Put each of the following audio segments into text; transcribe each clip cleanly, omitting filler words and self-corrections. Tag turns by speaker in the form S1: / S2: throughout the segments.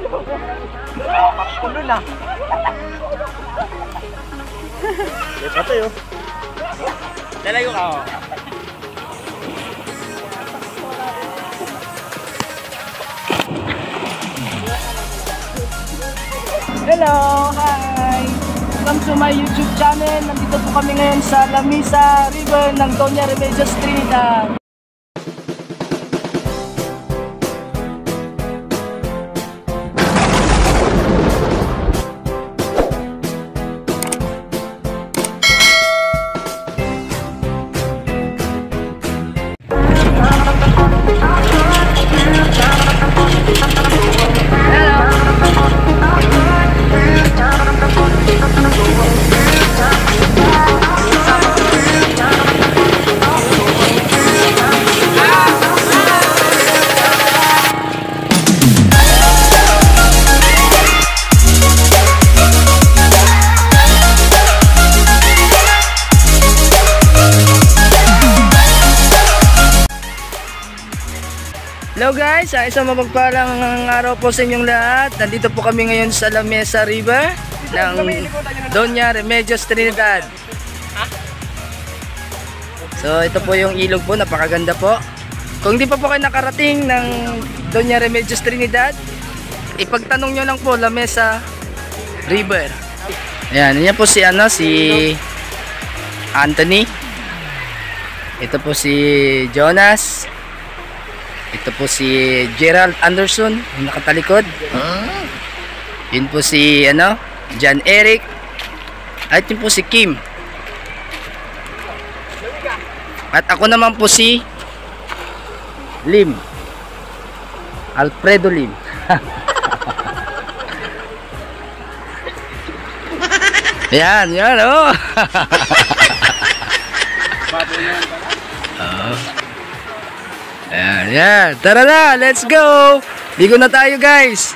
S1: Kulo na.
S2: May patay oh.
S1: Lalayo ka oh. Hello! Hi! Welcome to my YouTube channel. Nandito po kami ngayon sa Lamesa River ng Doña Remedios Trinidad. Hello guys, isang mapagpalang araw po sa inyong lahat. Nandito po kami ngayon sa Lamesa River ng Doña Remedios Trinidad. So ito po yung ilog po, napakaganda po. Kung hindi pa po kayo nakarating ng Doña Remedios Trinidad, ipagtanong nyo lang po Lamesa River. Ayan, yan po si Anthony. Ito po si Jonas. Ito po si Gerald Anderson, yung nakatalikod. Yun po si John Eric. At yun po si Kim. At ako naman po si Lim. Alfredo Lim. Yan oh. Ayan, tara na, let's go! Ligo na tayo guys!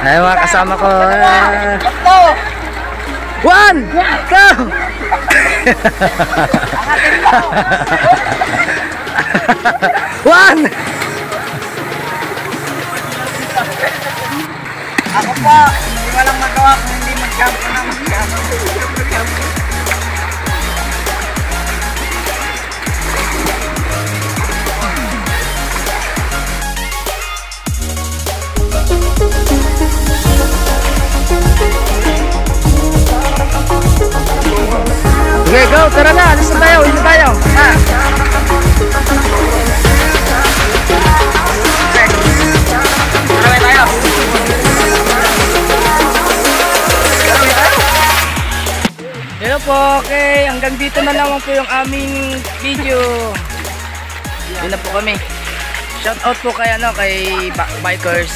S1: Ay mga kasama ko. 1, 2. 1.
S3: Ako po, hindi walang magawa kung hindi mag-campo na mag-campo.
S1: Okay, go, tara na, alis na tayo, hindi tayo. Ha? Hello po, okay, hanggang dito na naman po yung aming video. Yun na po kami. Shout out po kay kay bikers.